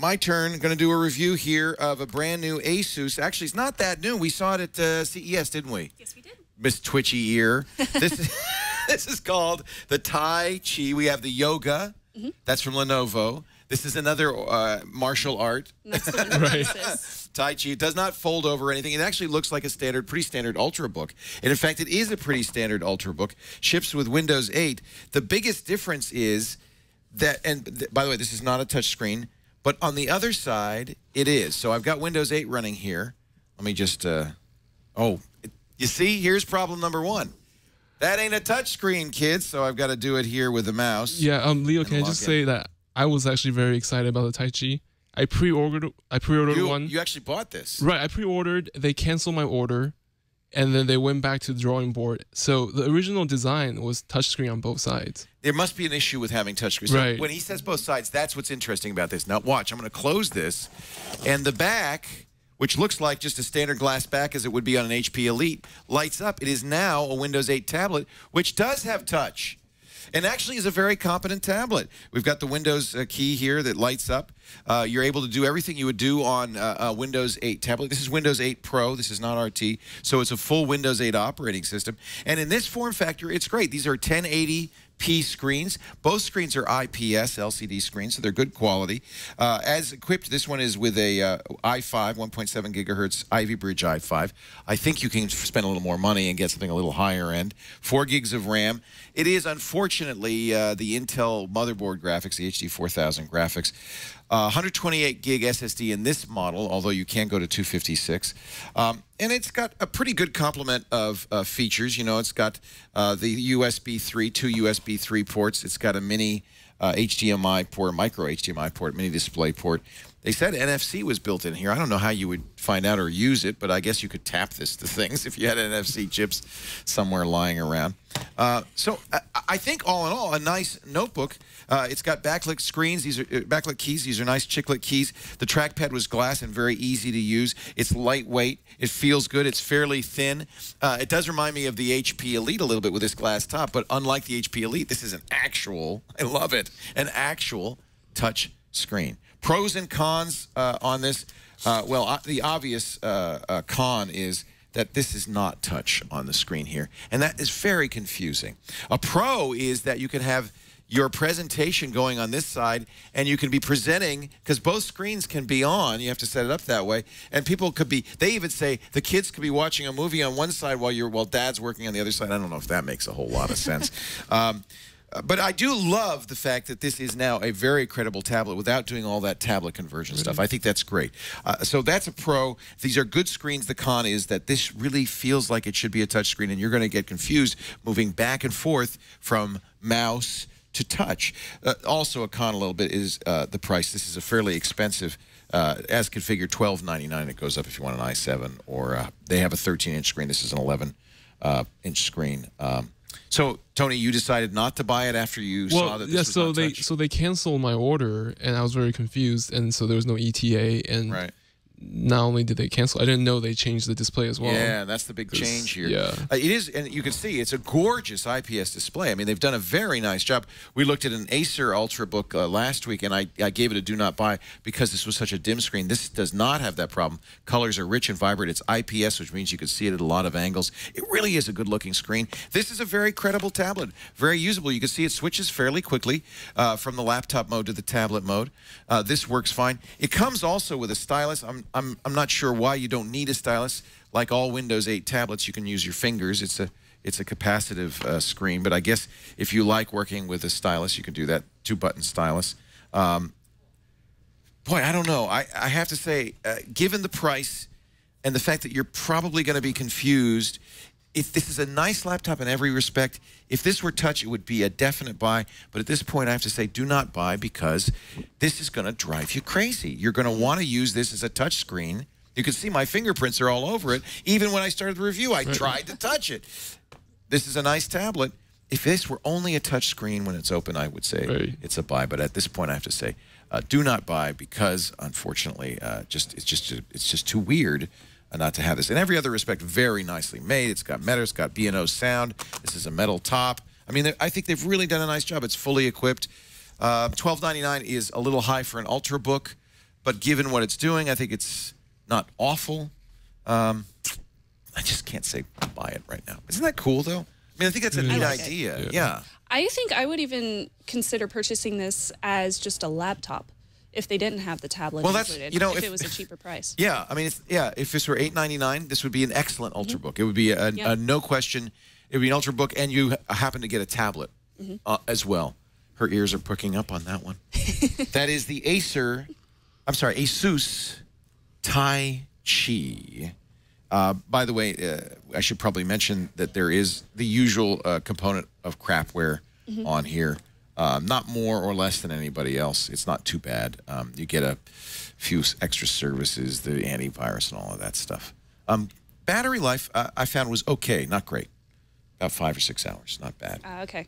my turn. Going to do a review here of a brand new Asus. Actually, it's not that new. We saw it at CES, didn't we? Yes, we did. Miss Twitchy ear. This is called the Tai Chi. We have the Yoga. That's from Lenovo. This is another martial art. That's the one Right. Tai Chi. It does not fold over or anything. It actually looks like a standard, pretty standard Ultrabook. And in fact, it is a pretty standard Ultrabook. Ships with Windows 8. The biggest difference is that, and by the way, this is not a touch screen, but on the other side, it is. So I've got Windows 8 running here. Let me just, you see, here's problem number one. That ain't a touch screen, kids, so I've got to do it here with the mouse. Yeah, Leo, can I just say that I was actually very excited about the Tai Chi. I pre-ordered one. You actually bought this. Right, I pre-ordered, they canceled my order, and then they went back to the drawing board. So the original design was touchscreen on both sides. There must be an issue with having touchscreen. So right. When he says both sides, that's what's interesting about this. Now watch, I'm going to close this, and the back, which looks like just a standard glass back as it would be on an HP Elite, lights up. It is now a Windows 8 tablet, which does have touch, and actually is a very competent tablet. We've got the Windows key here that lights up. You're able to do everything you would do on a Windows 8 tablet. This is Windows 8 Pro. This is not RT, so it's a full Windows 8 operating system. And in this form factor, it's great. These are 1080p screens. Both screens are IPS LCD screens, so they're good quality. As equipped, this one is with a i5, 1.7 gigahertz Ivy Bridge i5. I think you can spend a little more money and get something a little higher end. 4 gigs of RAM. It is, unfortunately, the Intel motherboard graphics, the HD 4000 graphics. 128 gig SSD in this model, although you can go to 256. And it's got a pretty good complement of features. You know, it's got the USB 3, 2 USB 3 ports. It's got a mini HDMI port, micro HDMI port, mini display port. They said NFC was built in here. I don't know how you would find out or use it, but I guess you could tap this to things if you had NFC chips somewhere lying around. So I think all in all, a nice notebook. It's got backlit screens. These are backlit keys. These are nice chiclet keys. The trackpad was glass and very easy to use. It's lightweight. It feels good. It's fairly thin. It does remind me of the HP Elite a little bit with this glass top, but unlike the HP Elite, this is an actual, I love it, an actual touch screen. Pros and cons on this. Well, the obvious con is that this is not touch on the screen here, and that is very confusing. A pro is that you can have your presentation going on this side, and you can be presenting, because both screens can be on. You have to set it up that way, and people could be, they even say the kids could be watching a movie on one side while dad's working on the other side. I don't know if that makes a whole lot of sense. But I do love the fact that this is now a very credible tablet without doing all that tablet conversion stuff. I think that's great. So that's a pro. These are good screens. The con is that this really feels like it should be a touch screen, and you're going to get confused moving back and forth from mouse to touch. Also a con a little bit is the price. This is a fairly expensive, as configured, $12.99. It goes up if you want an i7, or they have a 13-inch screen. This is an 11-inch screen. So, Tony, you decided not to buy it after you saw that this was not touch? So they canceled my order, and I was very confused, and so there was no ETA, and right. Not only did they cancel, I didn't know they changed the display as well. Yeah, that's the big change here. Yeah. It is, and you can see it's a gorgeous IPS display. I mean, they've done a very nice job. We looked at an Acer Ultrabook last week, and I gave it a do not buy because this was such a dim screen. This does not have that problem. Colors are rich and vibrant. It's IPS, which means you can see it at a lot of angles. It really is a good-looking screen. This is a very credible tablet, very usable. You can see it switches fairly quickly from the laptop mode to the tablet mode. This works fine. It comes also with a stylus. I'm not sure why you don't need a stylus. Like all Windows 8 tablets, you can use your fingers. It's a capacitive screen, but I guess if you like working with a stylus, you can do that. 2-button stylus. Boy, I don't know. I have to say, given the price and the fact that you're probably going to be confused, if this is a nice laptop in every respect, if this were touch, it would be a definite buy. But at this point, I have to say, do not buy, because this is going to drive you crazy. You're going to want to use this as a touch screen. You can see my fingerprints are all over it. Even when I started the review, I tried to touch it. This is a nice tablet. If this were only a touch screen when it's open, I would say it's a buy. But at this point, I have to say, do not buy, because unfortunately, it's just too weird not to have this. In every other respect, very nicely made. It's got metal, it's got B&O sound. This is a metal top. I mean, I think they've really done a nice job. It's fully equipped. $12.99 is a little high for an Ultrabook. but given what it's doing, I think it's not awful. I just can't say buy it right now. Isn't that cool, though? I mean, I think that's a neat idea. Yeah. I think I would even consider purchasing this as just a laptop if they didn't have the tablet included. If it was a cheaper price. Yeah, I mean, if this were $899, this would be an excellent Ultrabook. It would be a no question. It would be an Ultrabook, and you happen to get a tablet as well. Her ears are pricking up on that one. That is the ASUS Tai Chi. By the way, I should probably mention that there is the usual component of crapware on here. Not more or less than anybody else. It's not too bad. You get a few extra services, the antivirus and all of that stuff. Battery life, I found was okay, not great. About 5 or 6 hours, not bad. Okay.